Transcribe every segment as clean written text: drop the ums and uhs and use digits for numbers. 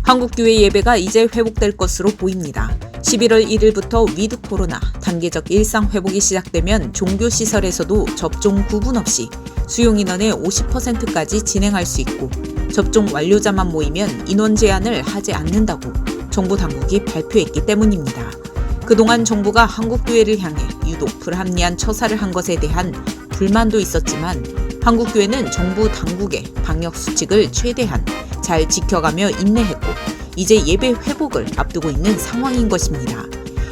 한국교회 예배가 이제 회복될 것으로 보입니다. 11월 1일부터 위드 코로나 단계적 일상 회복이 시작되면 종교시설에서도 접종 구분 없이 수용 인원의 50%까지 진행할 수 있고 접종 완료자만 모이면 인원 제한을 하지 않는다고 정부 당국이 발표했기 때문입니다. 그동안 정부가 한국교회를 향해 유독 불합리한 처사를 한 것에 대한 불만도 있었지만 한국교회는 정부 당국의 방역 수칙을 최대한 잘 지켜가며 인내했고 이제 예배 회복을 앞두고 있는 상황인 것입니다.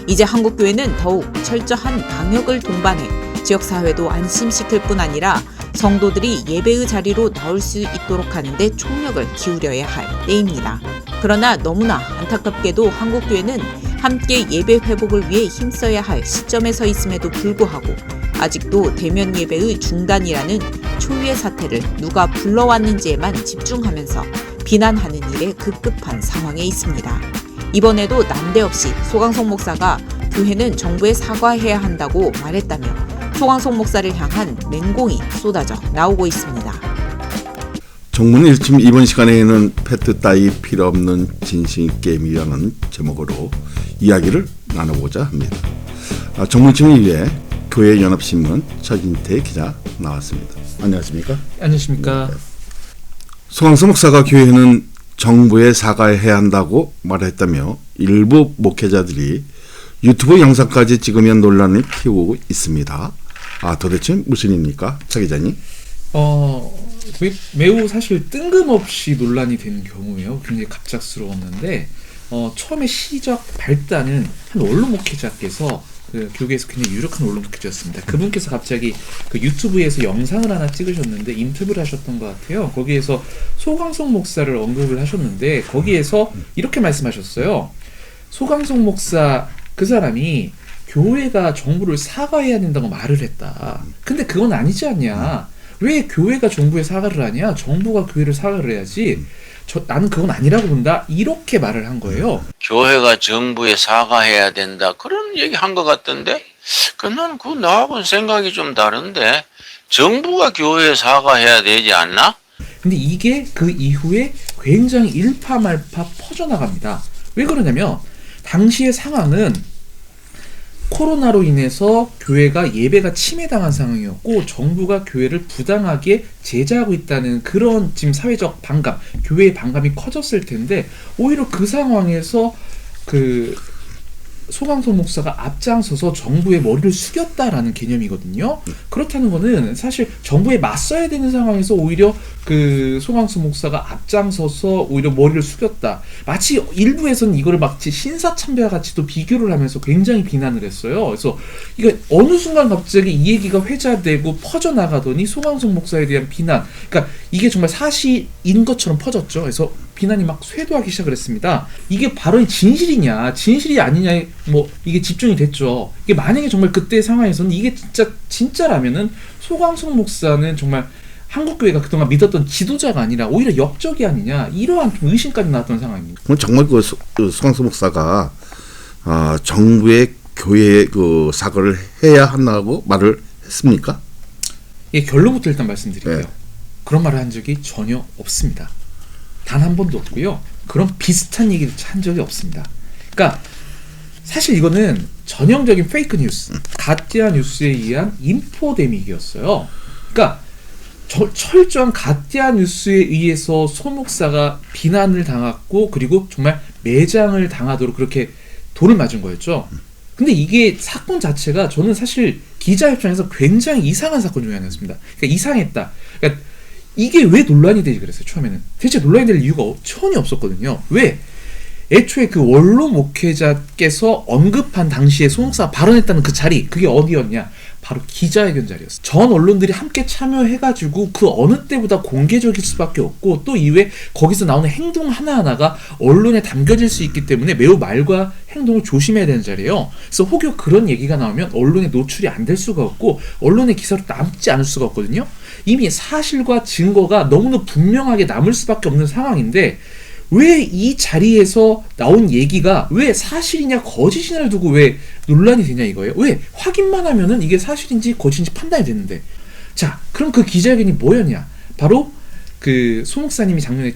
이제 한국교회는 더욱 철저한 방역을 동반해 지역사회도 안심시킬 뿐 아니라 성도들이 예배의 자리로 나올 수 있도록 하는데 총력을 기울여야 할 때입니다. 그러나 너무나 안타깝게도 한국교회는 함께 예배 회복을 위해 힘써야 할 시점에 서 있음에도 불구하고 아직도 대면 예배의 중단이라는 초유의 사태를 누가 불러왔는지에만 집중하면서 비난하는 일에 급급한 상황에 있습니다. 이번에도 난데없이 소강석 목사가 교회는 정부에 사과해야 한다고 말했다며 소강석 목사를 향한 맹공이 쏟아져 나오고 있습니다. 정문 1침 이번 시간에는 페트 따위 필요 없는 진실게임이라는 제목으로 이야기를 나눠보자 합니다. 정문침 이후에 교회연합신문 차진태 기자 나왔습니다. 안녕하십니까? 안녕하십니까? 소강석 목사가 교회는 정부에 사과해야 한다고 말했다며 일부 목회자들이 유튜브 영상까지 찍으면 논란을 키우고 있습니다. 도대체 무슨 일입니까? 차 기자님? 매우 사실 뜬금없이 논란이 되는 경우예요. 굉장히 갑작스러웠는데 처음에 시작 발단은 한 언론 목회자께서 그 교계에서 굉장히 유력한 언론 목회자였습니다. 그분께서 갑자기 그 유튜브에서 영상을 하나 찍으셨는데 인터뷰를 하셨던 것 같아요. 거기에서 소강석 목사를 언급을 하셨는데 거기에서 이렇게 말씀하셨어요. 소강석 목사 그 사람이 교회가 정부를 사과해야 된다고 말을 했다. 근데 그건 아니지 않냐. 왜 교회가 정부에 사과를 하냐. 정부가 교회를 사과를 해야지. 나는 그건 아니라고 본다. 이렇게 말을 한 거예요. 교회가 정부에 사과해야 된다. 그런 얘기 한 것 같던데? 나는 그거 나하고는 생각이 좀 다른데? 정부가 교회에 사과해야 되지 않나? 근데 이게 그 이후에 굉장히 일파만파 퍼져나갑니다. 왜 그러냐면 당시의 상황은 코로나로 인해서 교회가 예배가 침해당한 상황이었고 정부가 교회를 부당하게 제재하고 있다는 그런 지금 사회적 반감, 교회의 반감이 커졌을 텐데 오히려 그 상황에서 그 소강석 목사가 앞장서서 정부의 머리를 숙였다라는 개념이거든요. 그렇다는 거는 사실 정부에 맞서야 되는 상황에서 오히려 그 소강석 목사가 앞장서서 오히려 머리를 숙였다. 마치 일부에서는 이거를 마치 신사참배와 같이 또 비교를 하면서 굉장히 비난을 했어요. 그래서 이거 어느 순간 갑자기 이 얘기가 회자되고 퍼져나가더니 소강석 목사에 대한 비난, 그러니까 이게 정말 사실인 것처럼 퍼졌죠. 그래서 비난이 막 쇄도하기 시작을 했습니다. 이게 발언이 진실이냐 진실이 아니냐 뭐 이게 집중이 됐죠. 이게 만약에 정말 그때 상황에서는 이게 진짜라면은 소강석 목사는 정말 한국교회가 그동안 믿었던 지도자가 아니라 오히려 역적이 아니냐 이러한 좀 의심까지 나왔던 상황입니다. 그럼 정말 그 소강석 목사가 정부의 교회에 그 사과를 해야 한다고 말을 했습니까? 예, 결론부터 일단 말씀드릴게요. 네. 그런 말을 한 적이 전혀 없습니다. 단 한 번도 없고요. 그런 비슷한 얘기를 한 적이 없습니다. 그러니까 사실 이거는 전형적인 페이크 뉴스, 가짜 뉴스에 의한 인포데믹이었어요. 그러니까 철저한 가짜 뉴스에 의해서 소 목사가 비난을 당했고 그리고 정말 매장을 당하도록 그렇게 돌을 맞은 거였죠. 근데 이게 사건 자체가 저는 사실 기자 입장에서 굉장히 이상한 사건 중에 하나였습니다. 그러니까 이상했다. 그러니까 이게 왜 논란이 되지 그랬어요. 처음에는 대체 논란이 될 이유가 전혀 없었거든요. 왜? 애초에 그 원로 목회자께서 언급한 당시에 소 목사가 발언했다는 그 자리, 그게 어디였냐? 바로 기자회견 자리였어요. 전 언론들이 함께 참여해가지고 그 어느 때보다 공개적일 수밖에 없고 또 이외에 거기서 나오는 행동 하나하나가 언론에 담겨질 수 있기 때문에 매우 말과 행동을 조심해야 되는 자리예요. 그래서 혹여 그런 얘기가 나오면 언론에 노출이 안 될 수가 없고 언론의 기사로 남지 않을 수가 없거든요. 이미 사실과 증거가 너무나 분명하게 남을 수밖에 없는 상황인데 왜 이 자리에서 나온 얘기가 왜 사실이냐 거짓이냐를 두고 왜 논란이 되냐 이거예요. 왜? 확인만 하면은 이게 사실인지 거짓인지 판단이 되는데. 자, 그럼 그 기자회견이 뭐였냐? 바로 그 소 목사님이 작년에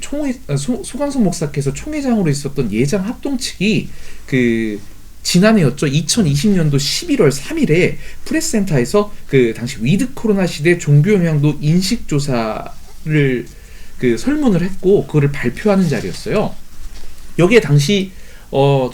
소강성 목사께서 총회장으로 있었던 예장 합동 측이 그 지난해였죠. 2020년도 11월 3일에 프레스센터에서 그 당시 위드 코로나 시대 종교 영향도 인식 조사를 그 설문을 했고 그거를 발표하는 자리였어요. 여기에 당시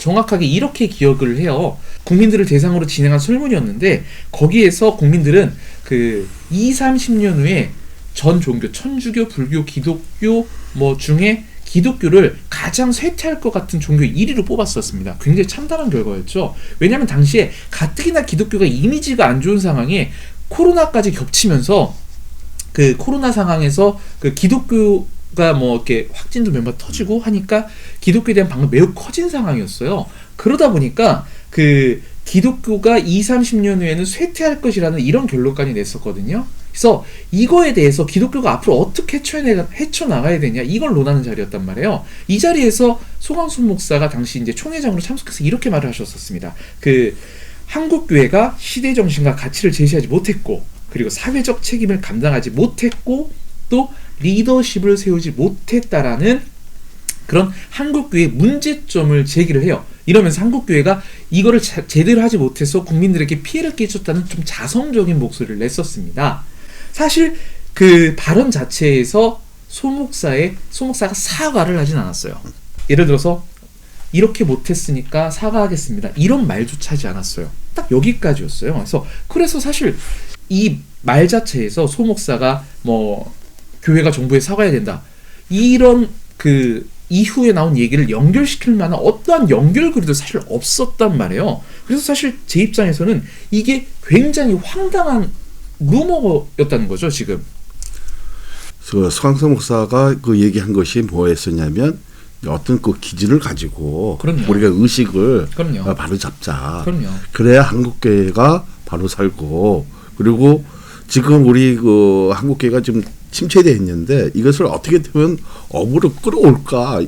정확하게 이렇게 기억을 해요. 국민들을 대상으로 진행한 설문이었는데 거기에서 국민들은 그 30년 후에 전 종교, 천주교, 불교, 기독교 뭐 중에 기독교를 가장 쇠퇴할 것 같은 종교 1위로 뽑았었습니다. 굉장히 참담한 결과였죠. 왜냐하면 당시에 가뜩이나 기독교가 이미지가 안 좋은 상황에 코로나까지 겹치면서 그 코로나 상황에서 그 기독교가 뭐 이렇게 확진도 몇 번 터지고 하니까 기독교에 대한 반응이 매우 커진 상황이었어요. 그러다 보니까 그 기독교가 30년 후에는 쇠퇴할 것이라는 이런 결론까지 냈었거든요. 그래서 이거에 대해서 기독교가 앞으로 어떻게 헤쳐나가야 되냐 이걸 논하는 자리였단 말이에요. 이 자리에서 소강순 목사가 당시 이제 총회장으로 참석해서 이렇게 말을 하셨었습니다. 그 한국교회가 시대정신과 가치를 제시하지 못했고 그리고 사회적 책임을 감당하지 못했고 또 리더십을 세우지 못했다라는 그런 한국교회의 문제점을 제기를 해요. 이러면서 한국교회가 이거를 제대로 하지 못해서 국민들에게 피해를 끼쳤다는 좀 자성적인 목소리를 냈었습니다. 사실 그 발언 자체에서 소 목사가 사과를 하진 않았어요. 예를 들어서 이렇게 못했으니까 사과하겠습니다. 이런 말조차 하지 않았어요. 딱 여기까지였어요. 그래서 사실 이 말 자체에서 소 목사가 뭐 교회가 정부에 사과해야 된다. 이런 그 이후에 나온 얘기를 연결시킬 만한 어떠한 연결고리도 사실 없었단 말이에요. 그래서 사실 제 입장에서는 이게 굉장히 황당한 루머였다는 거죠, 지금. 그 서강석 목사가 그 얘기한 것이 뭐였었냐면 어떤 그 기준을 가지고 그럼요. 우리가 의식을 그럼요. 바로 잡자. 그럼요. 그래야 한국교회가 바로 살고 그리고 지금 우리 그 한국교회가 좀 침체되어 있는데 이것을 어떻게 되면 업으로 끌어올까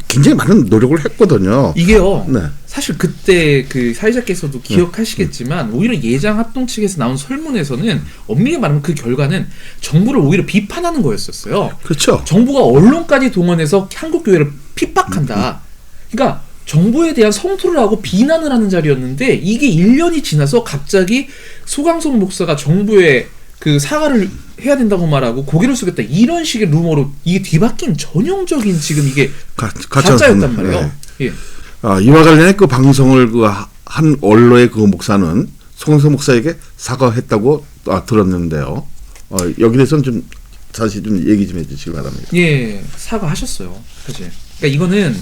굉장히 많은 노력을 했거든요. 이게요. 네. 사실 그때 그 사회자께서도 기억하시겠지만 오히려 예장 합동 측에서 나온 설문에서는 엄밀히 말하면 그 결과는 정부를 오히려 비판하는 거였었어요. 그렇죠. 정부가 언론까지 동원해서 한국교회를 핍박한다. 그러니까 정부에 대한 성토를 하고 비난을 하는 자리였는데 이게 1년이 지나서 갑자기 소강석 목사가 정부에 그 사과를 해야 된다고 말하고 고개를 숙였다 이런 식의 루머로 이게 뒤바뀐 전형적인 지금 이게 가짜였단 말이에요. 네. 예. 이와 관련해 그 방송을 그 한 언론의 그 목사는 소강석 목사에게 사과했다고 들었는데요. 여기 대해서는 좀 다시 좀 얘기 좀 해주시기 바랍니다. 예, 사과하셨어요. 사실. 그러니까 이거는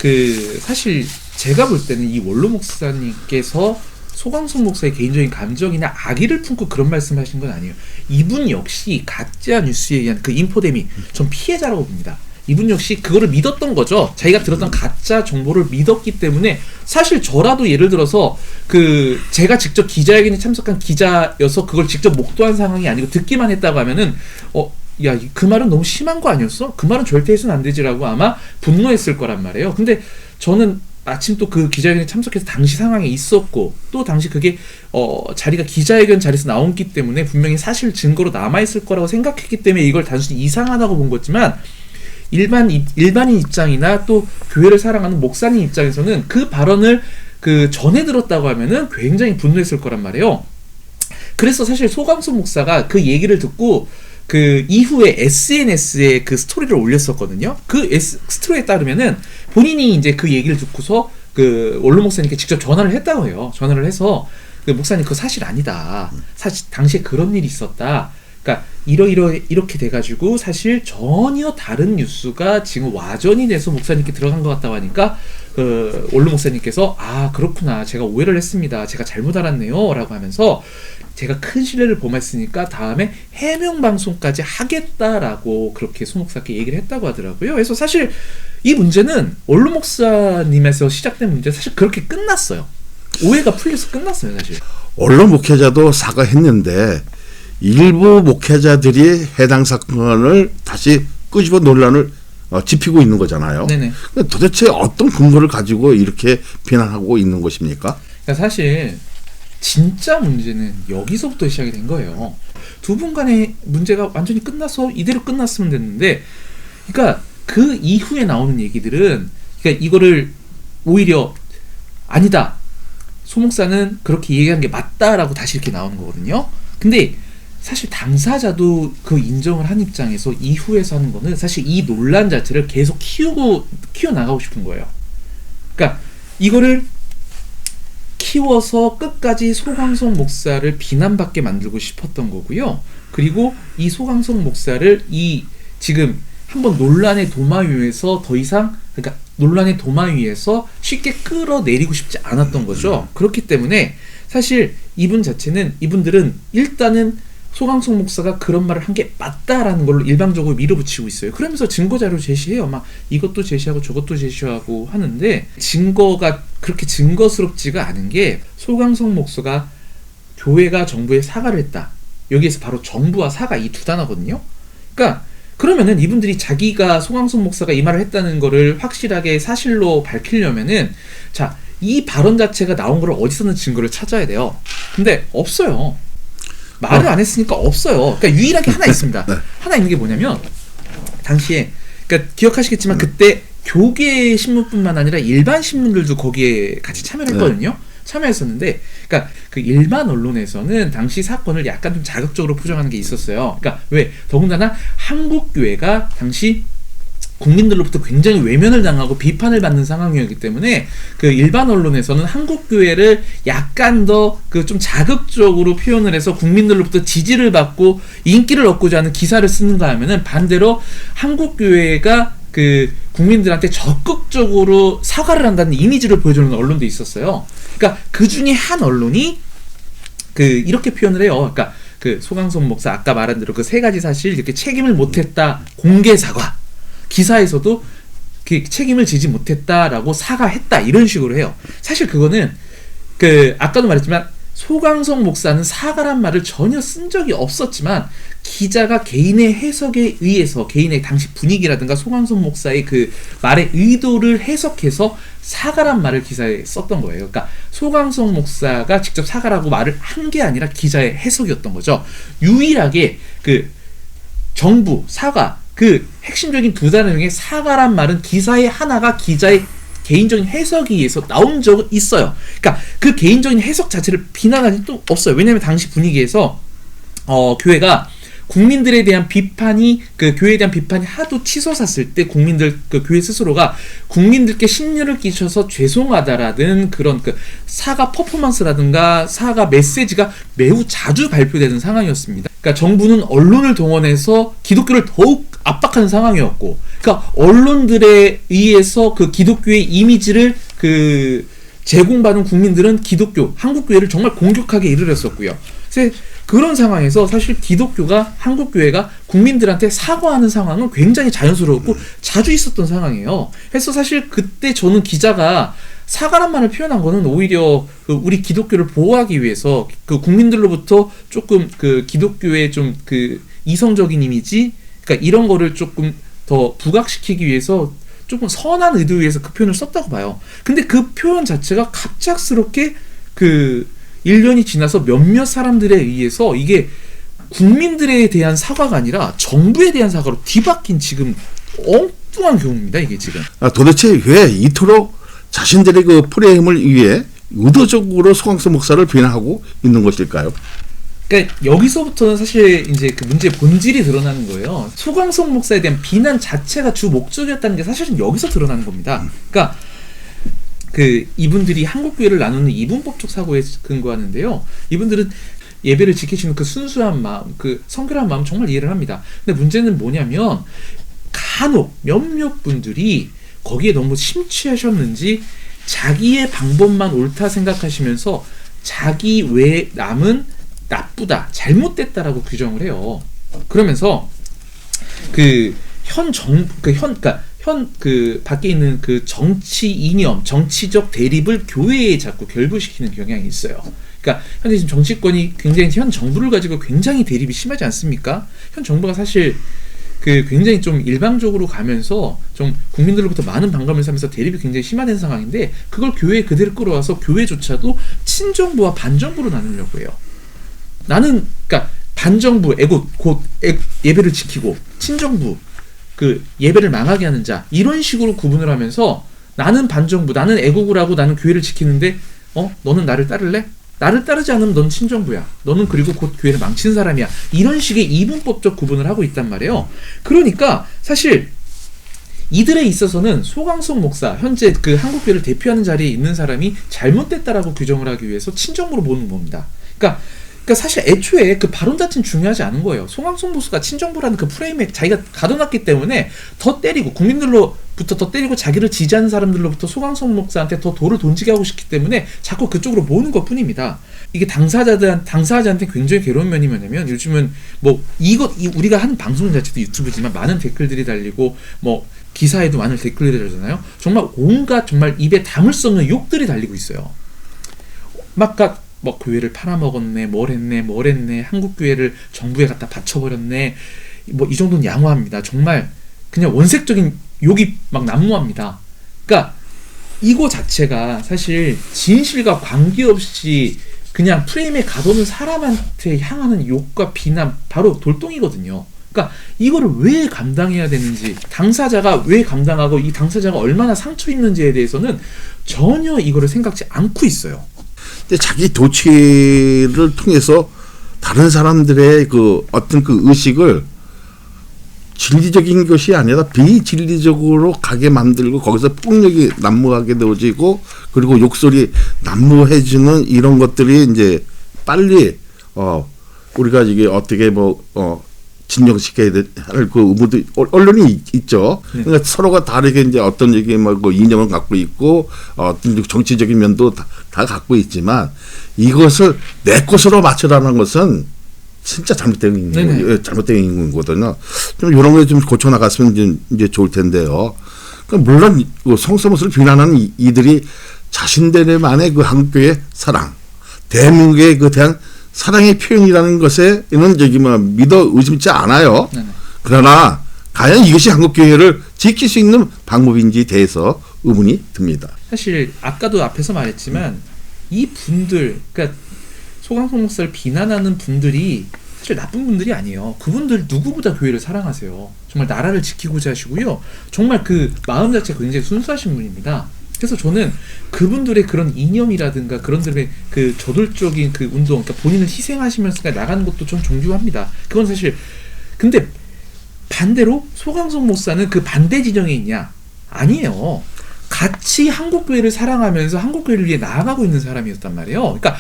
그 사실 제가 볼 때는 이 원로 목사님께서 소강석 목사의 개인적인 감정이나 악의를 품고 그런 말씀하신 건 아니에요. 이분 역시 가짜 뉴스에 의한 그 인포데믹 전 피해자라고 봅니다. 이분 역시 그거를 믿었던 거죠. 자기가 들었던 가짜 정보를 믿었기 때문에 사실 저라도 예를 들어서 그 제가 직접 기자회견에 참석한 기자여서 그걸 직접 목도한 상황이 아니고 듣기만 했다고 하면은 야, 그 말은 너무 심한 거 아니었어? 그 말은 절대 해서는 안 되지라고 아마 분노했을 거란 말이에요. 근데 저는 마침 또 그 기자회견에 참석해서 당시 상황에 있었고 또 당시 그게 자리가 기자회견 자리에서 나온기 때문에 분명히 사실 증거로 남아있을 거라고 생각했기 때문에 이걸 단순히 이상하다고 본 거지만 일반인 입장이나 또 교회를 사랑하는 목사님 입장에서는 그 발언을 그 전에 들었다고 하면은 굉장히 분노했을 거란 말이에요. 그래서 사실 소강석 목사가 그 얘기를 듣고 그 이후에 SNS에 그 스토리를 올렸었거든요. 그 스토리에 따르면은 본인이 이제 그 얘기를 듣고서 그 원로 목사님께 직접 전화를 했다고 해요. 전화를 해서 그 목사님 그거 사실 아니다. 사실 당시에 그런 일이 있었다. 그러니까 이렇게 돼가지고 사실 전혀 다른 뉴스가 지금 와전이 돼서 목사님께 들어간 것 같다고 하니까 그 원로 목사님께서 그렇구나 제가 오해를 했습니다. 제가 잘못 알았네요 라고 하면서 제가 큰 신뢰를 범했으니까 다음에 해명 방송까지 하겠다라고 그렇게 소 목사께 얘기를 했다고 하더라고요. 그래서 사실 이 문제는 원로 목사님에서 시작된 문제 사실 그렇게 끝났어요. 오해가 풀려서 끝났어요 사실. 언론 목회자도 사과했는데 일부 목회자들이 해당 사건을 다시 끄집어 논란을 짚히고 있는 거잖아요. 네네. 도대체 어떤 근거를 가지고 이렇게 비난하고 있는 것입니까? 그러니까 사실 진짜 문제는 여기서부터 시작이 된 거예요. 두 분 간의 문제가 완전히 끝나서 이대로 끝났으면 됐는데, 그러니까 그 이후에 나오는 얘기들은, 그러니까 이거를 오히려 아니다, 소 목사는 그렇게 얘기한 게 맞다라고 다시 이렇게 나오는 거거든요. 근데 사실 당사자도 그 인정을 한 입장에서 이후에서 하는 거는 사실 이 논란 자체를 계속 키워나가고 싶은 거예요. 그러니까 이거를 키워서 끝까지 소강성 목사를 비난받게 만들고 싶었던 거고요. 그리고 이 소강성 목사를 이 지금 한번 논란의 도마 위에서 더 이상, 그러니까 논란의 도마 위에서 쉽게 끌어내리고 싶지 않았던 거죠. 그렇기 때문에 사실 이분들은 일단은 소강성 목사가 그런 말을 한 게 맞다라는 걸로 일방적으로 밀어붙이고 있어요. 그러면서 증거자료 제시해요. 막 이것도 제시하고 저것도 제시하고 하는데, 증거가 그렇게 증거스럽지가 않은 게, 소강성 목사가 교회가 정부에 사과를 했다, 여기에서 바로 정부와 사과 이 두 단어거든요. 그러니까 그러면은 이분들이 자기가 소강성 목사가 이 말을 했다는 거를 확실하게 사실로 밝히려면은, 자, 이 발언 자체가 나온 거를 어디서는 증거를 찾아야 돼요. 근데 없어요. 말을 안 했으니까 없어요. 그러니까 유일하게 하나 있습니다. 네. 하나 있는 게 뭐냐면, 당시에, 그러니까 기억하시겠지만 그때 교계 신문뿐만 아니라 일반 신문들도 거기에 같이 참여를 했거든요. 참여했었는데, 그러니까 그 일반 언론에서는 당시 사건을 약간 좀 자극적으로 포장하는 게 있었어요. 그러니까 왜? 더군다나 한국 교회가 당시 국민들로부터 굉장히 외면을 당하고 비판을 받는 상황이었기 때문에 그 일반 언론에서는 한국 교회를 약간 더 그 좀 자극적으로 표현을 해서 국민들로부터 지지를 받고 인기를 얻고자 하는 기사를 쓰는가 하면은, 반대로 한국 교회가 그 국민들한테 적극적으로 사과를 한다는 이미지를 보여주는 언론도 있었어요. 그러니까 그 중에 한 언론이 그 이렇게 표현을 해요. 그러니까 그 소강성 목사 아까 말한 대로 그 세 가지 사실 이렇게 책임을 못했다, 공개 사과. 기사에서도 그 책임을 지지 못했다라고 사과했다, 이런 식으로 해요. 사실 그거는 그 아까도 말했지만 소강성 목사는 사과란 말을 전혀 쓴 적이 없었지만, 기자가 개인의 해석에 의해서 개인의 당시 분위기라든가 소강성 목사의 그 말의 의도를 해석해서 사과란 말을 기사에 썼던 거예요. 그러니까 소강성 목사가 직접 사과라고 말을 한 게 아니라 기자의 해석이었던 거죠. 유일하게 그 정부, 사과, 그 핵심적인 두 단어 중에 사과란 말은 기사의 하나가 기자의 개인적인 해석에 의해서 나온 적은 있어요. 그러니까 그 개인적인 해석 자체를 비난하지 또 없어요. 왜냐하면 당시 분위기에서 교회가 국민들에 대한 비판이, 그 교회에 대한 비판이 하도 치솟았을 때 국민들, 그 교회 스스로가 국민들께 심려를 끼쳐서 죄송하다라는 그런 그 사과 퍼포먼스라든가 사과 메시지가 매우 자주 발표되는 상황이었습니다. 그러니까 정부는 언론을 동원해서 기독교를 더욱 압박하는 상황이었고, 그러니까 언론들에 의해서 그 기독교의 이미지를 그 제공받은 국민들은 기독교, 한국교회를 정말 공격하게 이르렀었고요. 그래서 그런 상황에서 사실 기독교가, 한국교회가 국민들한테 사과하는 상황은 굉장히 자연스러웠고 자주 있었던 상황이에요. 그래서 사실 그때 저는 기자가 사과란 말을 표현한 거는 오히려 그 우리 기독교를 보호하기 위해서, 그 국민들로부터 조금 그 기독교의 좀 그 이성적인 이미지, 그러니까 이런 거를 조금 더 부각시키기 위해서 조금 선한 의도에 의해서 그 표현을 썼다고 봐요. 근데 그 표현 자체가 갑작스럽게 그 1년이 지나서 몇몇 사람들에 의해서 이게 국민들에 대한 사과가 아니라 정부에 대한 사과로 뒤바뀐 지금 엉뚱한 경우입니다. 이게 지금. 도대체 왜 이토록 자신들의 그 프레임을 위해 의도적으로 소강성 목사를 비난하고 있는 것일까요? 그러니까 여기서부터는 사실 이제 그 문제의 본질이 드러나는 거예요. 소강성 목사에 대한 비난 자체가 주 목적이었다는 게 사실은 여기서 드러나는 겁니다. 그러니까 그 이분들이 한국교회를 나누는 이분법적 사고에 근거하는데요. 이분들은 예배를 지키시는 그 순수한 마음, 그 성결한 마음 정말 이해를 합니다. 근데 문제는 뭐냐면, 간혹 몇몇 분들이 거기에 너무 심취하셨는지 자기의 방법만 옳다 생각하시면서 자기 외 남은 나쁘다, 잘못됐다라고 규정을 해요. 그러면서 그 그 밖에 있는 그 정치 이념, 정치적 대립을 교회에 자꾸 결부시키는 경향이 있어요. 그러니까 현재 지금 정치권이 굉장히 현 정부를 가지고 굉장히 대립이 심하지 않습니까? 현 정부가 사실 그 굉장히 좀 일방적으로 가면서 좀 국민들로부터 많은 반감을 사면서 대립이 굉장히 심화된 상황인데, 그걸 교회에 그대로 끌어와서 교회조차도 친정부와 반정부로 나누려고 해요. 나는 그러니까 반정부 애국 곧 예배를 지키고 친정부 그 예배를 망하게 하는 자 이런 식으로 구분을 하면서 나는 반정부 나는 애국을 하고 나는 교회를 지키는데 너는 나를 따를래? 나를 따르지 않으면 넌 친정부야. 너는 그리고 곧 교회를 망친 사람이야. 이런 식의 이분법적 구분을 하고 있단 말이에요. 그러니까 사실 이들에 있어서는 소강석 목사 현재 그 한국교회를 대표하는 자리에 있는 사람이 잘못됐다라고 규정을 하기 위해서 친정부로 보는 겁니다. 그러니까 사실 애초에 그 발언 자체는 중요하지 않은 거예요. 송강석 목사가 친정부라는 그 프레임에 자기가 가둬놨기 때문에 더 때리고 국민들로부터 더 때리고 자기를 지지하는 사람들로부터 송강석 목사한테 더 돌을 던지게 하고 싶기 때문에 자꾸 그쪽으로 모으는 것 뿐입니다. 이게 당사자한테 굉장히 괴로운 면이 뭐냐면 요즘은 뭐 우리가 하는 방송 자체도 유튜브지만 많은 댓글들이 달리고 뭐 기사에도 많은 댓글들이 달리잖아요. 정말 온갖 정말 입에 담을 수 없는 욕들이 달리고 있어요. 뭐 교회를 팔아먹었네, 뭘 했네, 한국교회를 정부에 갖다 바쳐버렸네, 뭐 이 정도는 양호합니다. 정말 그냥 원색적인 욕이 막 난무합니다. 그러니까 이거 자체가 사실 진실과 관계없이 그냥 프레임에 가둬놓은 사람한테 향하는 욕과 비난 바로 돌덩이거든요. 그러니까 이거를 왜 감당해야 되는지, 당사자가 왜 감당하고 이 당사자가 얼마나 상처 입는지에 대해서는 전혀 이거를 생각지 않고 있어요. 근데 자기 도취를 통해서 다른 사람들의 그 어떤 그 의식을 진리적인 것이 아니라 비진리적으로 가게 만들고 거기서 폭력이 난무하게 되어지고 그리고 욕설이 난무해지는 이런 것들이 이제 빨리 우리가 이게 어떻게 진정시켜야 할 그 의무도 언론이 있죠. 그러니까 서로가 다르게 이제 어떤 얘기 뭐 이념을 갖고 있고 어떤 정치적인 면도 다 갖고 있지만 이것을 내 것으로 맞추라는 것은 진짜 잘못된 거거든요. 좀 이런 거 좀 고쳐 나갔으면 이제 좋을 텐데요. 그러니까 물론 성서모스를 비난하는 이들이 자신들만의 그 한국교회 사랑, 대한민국에 그 대한 사랑의 표현이라는 것에는 저기 믿어 의심치 않아요. 네네. 그러나 과연 이것이 한국교회를 지킬 수 있는 방법인지에 대해서 의문이 듭니다. 사실 아까도 앞에서 말했지만 이 분들, 그러니까 소강석 목사를 비난하는 분들이 사실 나쁜 분들이 아니에요. 그분들 누구보다 교회를 사랑하세요. 정말 나라를 지키고자 하시고요. 정말 그 마음 자체가 굉장히 순수하신 분입니다. 그래서 저는 그분들의 그런 이념이라든가 그런들의 그 저돌적인 그 운동, 그러니까 본인을 희생하시면서 나가는 것도 좀 존경합니다. 그건 사실. 근데 반대로 소강석 목사는 그 반대 진영에 있냐? 아니에요. 같이 한국교회를 사랑하면서 한국교회를 위해 나아가고 있는 사람이었단 말이에요. 그러니까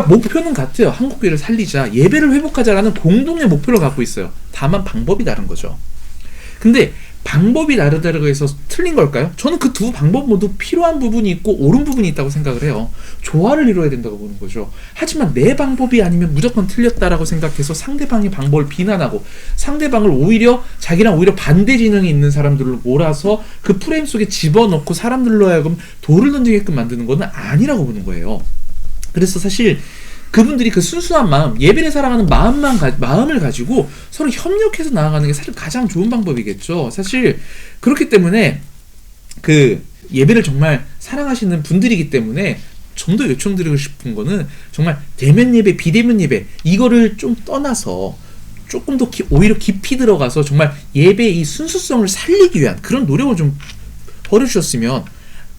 목표는 같아요. 한국교회를 살리자, 예배를 회복하자라는 공동의 목표를 갖고 있어요. 다만 방법이 다른 거죠. 근데 방법이 다르다고 해서 틀린 걸까요? 저는 그 두 방법 모두 필요한 부분이 있고 옳은 부분이 있다고 생각을 해요. 조화를 이뤄야 된다고 보는 거죠. 하지만 내 방법이 아니면 무조건 틀렸다라고 생각해서 상대방의 방법을 비난하고 상대방을 오히려 자기랑 오히려 반대 진영에 있는 사람들을 몰아서 그 프레임 속에 집어넣고 사람들로 하여금 돌을 던지게끔 만드는 것은 아니라고 보는 거예요. 그래서 사실 그분들이 그 순수한 마음, 예배를 사랑하는 마음을 가지고 서로 협력해서 나아가는 게 사실 가장 좋은 방법이겠죠. 사실 그렇기 때문에 그 예배를 정말 사랑하시는 분들이기 때문에 좀 더 요청드리고 싶은 거는 정말 대면 예배, 비대면 예배 이거를 좀 떠나서 조금 더 오히려 깊이 들어가서 정말 예배의 이 순수성을 살리기 위한 그런 노력을 좀 벌여주셨으면,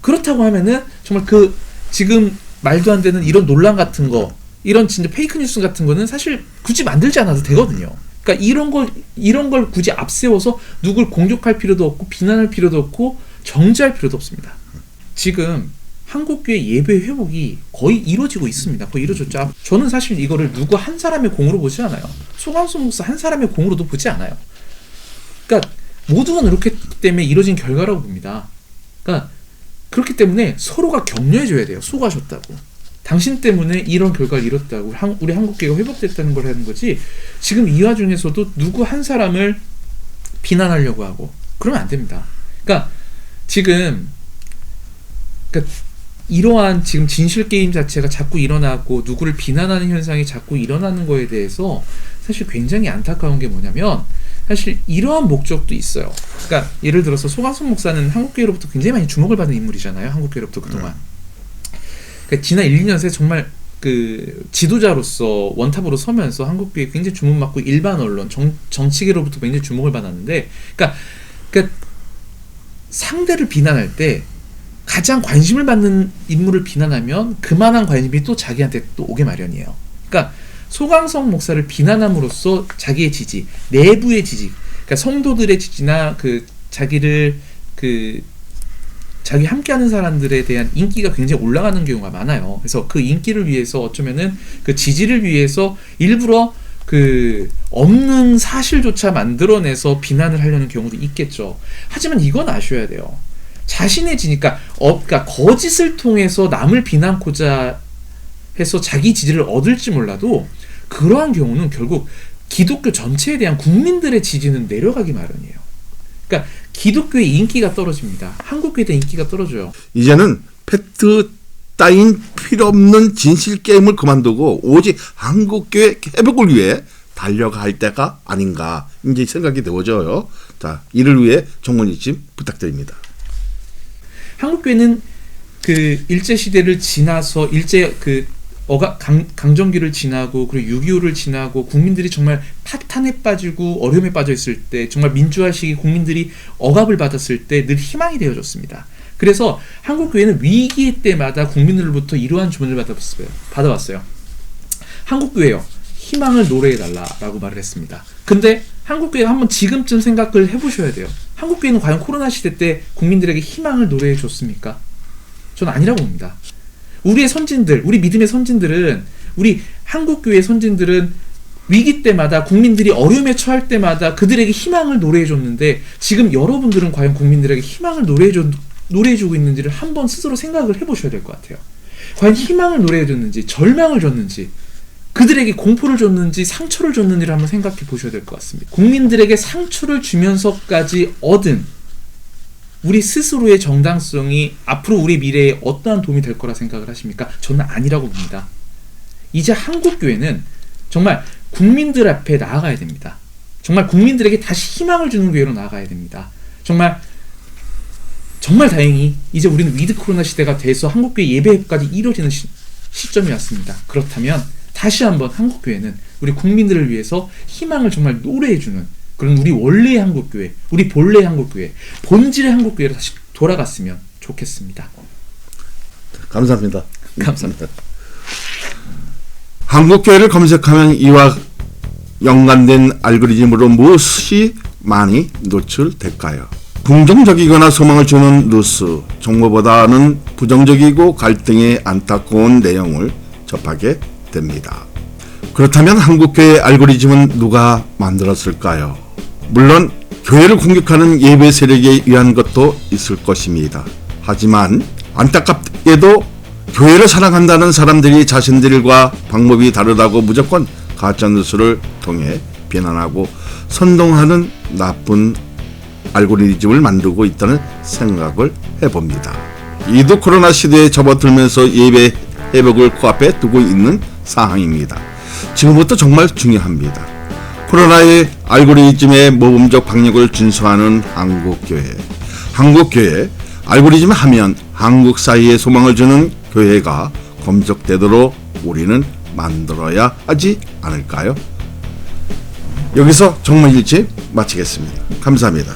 그렇다고 하면은 정말 그 지금 말도 안 되는 이런 논란 같은 거, 이런 진짜 페이크 뉴스 같은 거는 사실 굳이 만들지 않아도 되거든요. 그러니까 이런 걸 굳이 앞세워서 누굴 공격할 필요도 없고 비난할 필요도 없고 정죄할 필요도 없습니다. 지금 한국교회 예배 회복이 거의 이루어지고 있습니다. 거의 이루어졌죠. 저는 사실 이거를 누구 한 사람의 공으로 보지 않아요. 소강석 목사 한 사람의 공으로도 보지 않아요. 그러니까 모두가 노력했기 때문에 이루어진 결과라고 봅니다. 그러니까 그렇기 때문에 서로가 격려해줘야 돼요. 수고하셨다고. 당신 때문에 이런 결과를 이뤘다고. 우리 한국교회가 회복됐다는 걸 하는 거지. 지금 이 와중에서도 누구 한 사람을 비난하려고 하고 그러면 안 됩니다. 그러니까 지금 이러한 지금 진실 게임 자체가 자꾸 일어나고 누구를 비난하는 현상이 자꾸 일어나는 거에 대해서 사실 굉장히 안타까운 게 뭐냐면 사실 이러한 목적도 있어요. 그러니까 예를 들어서 소강석 목사는 한국교회로부터 굉장히 많이 주목을 받는 인물이잖아요. 한국교회로부터 그동안. 그러니까 지난 1, 2년 새 정말 그 지도자로서 원탑으로 서면서 한국교회 굉장히 주목받고 일반 언론, 정치계로부터 굉장히 주목을 받았는데, 그러니까 상대를 비난할 때 가장 관심을 받는 인물을 비난하면 그만한 관심이 또 자기한테 또 오게 마련이에요. 그러니까 소강성 목사를 비난함으로써 자기의 지지, 내부의 지지, 그러니까 성도들의 지지나 자기 함께하는 사람들에 대한 인기가 굉장히 올라가는 경우가 많아요. 그래서 그 인기를 위해서 어쩌면은 그 지지를 위해서 일부러 그 없는 사실조차 만들어내서 비난을 하려는 경우도 있겠죠. 하지만 이건 아셔야 돼요. 자신의 지니까 그러니까 거짓을 통해서 남을 비난코자 해서 자기 지지를 얻을지 몰라도 그러한 경우는 결국 기독교 전체에 대한 국민들의 지지는 내려가기 마련이에요. 그러니까 기독교의 인기가 떨어집니다. 한국교회에 대한 인기가 떨어져요. 이제는 팩트 따윈 필요 없는 진실 게임을 그만두고 오직 한국교회 회복을 위해 달려갈 때가 아닌가 이제 생각이 되어져요. 자, 이를 위해 종원이님 부탁드립니다. 한국교회는 그 일제 시대를 지나서 강점기를 지나고 그리고 6.25를 지나고 국민들이 정말 파탄에 빠지고 어려움에 빠져 있을 때, 정말 민주화 시기 국민들이 억압을 받았을 때 늘 희망이 되어줬습니다. 그래서 한국교회는 위기 때마다 국민들로부터 이러한 주문을 받아왔어요. 한국교회요, 희망을 노래해달라라고 말을 했습니다. 근데 한국교회가 한번 지금쯤 생각을 해보셔야 돼요. 한국교회는 과연 코로나 시대 때 국민들에게 희망을 노래해줬습니까? 저는 아니라고 봅니다. 우리의 선진들, 우리 믿음의 선진들은, 우리 한국교회의 선진들은 위기 때마다, 국민들이 어려움에 처할 때마다 그들에게 희망을 노래해줬는데, 지금 여러분들은 과연 국민들에게 희망을 노래해주고 있는지를 한번 스스로 생각을 해보셔야 될 것 같아요. 과연 희망을 노래해줬는지, 절망을 줬는지, 그들에게 공포를 줬는지, 상처를 줬는지를 한번 생각해 보셔야 될 것 같습니다. 국민들에게 상처를 주면서까지 얻은 우리 스스로의 정당성이 앞으로 우리 미래에 어떠한 도움이 될 거라 생각을 하십니까? 저는 아니라고 봅니다. 이제 한국교회는 정말 국민들 앞에 나아가야 됩니다. 정말 국민들에게 다시 희망을 주는 교회로 나아가야 됩니다. 정말 다행히 이제 우리는 위드 코로나 시대가 돼서 한국교회 예배까지 이루어지는 시점이 왔습니다. 그렇다면 다시 한번 한국교회는 우리 국민들을 위해서 희망을 정말 노래해주는 그런 우리 원래의 한국교회, 우리 본래의 한국교회, 본질의 한국교회로 다시 돌아갔으면 좋겠습니다. 감사합니다. 감사합니다. 한국교회를 검색하면 이와 연관된 알고리즘으로 무엇이 많이 노출될까요? 긍정적이거나 소망을 주는 뉴스, 정보보다는 부정적이고 갈등이 안타까운 내용을 접하게 됩니다. 그렇다면 한국교회 알고리즘은 누가 만들었을까요? 물론 교회를 공격하는 예배 세력에 의한 것도 있을 것입니다. 하지만 안타깝게도 교회를 사랑한다는 사람들이 자신들과 방법이 다르다고 무조건 가짜뉴스를 통해 비난하고 선동하는 나쁜 알고리즘을 만들고 있다는 생각을 해봅니다. 이도 코로나 시대에 접어들면서 예배 회복을 코앞에 두고 있는 상황입니다. 지금부터 정말 중요합니다. 코로나의 알고리즘의 모범적 방역을 준수하는 한국교회 알고리즘 하면 한국 사회에 소망을 주는 교회가 검색되도록 우리는 만들어야 하지 않을까요? 여기서 정말 일집 마치겠습니다. 감사합니다.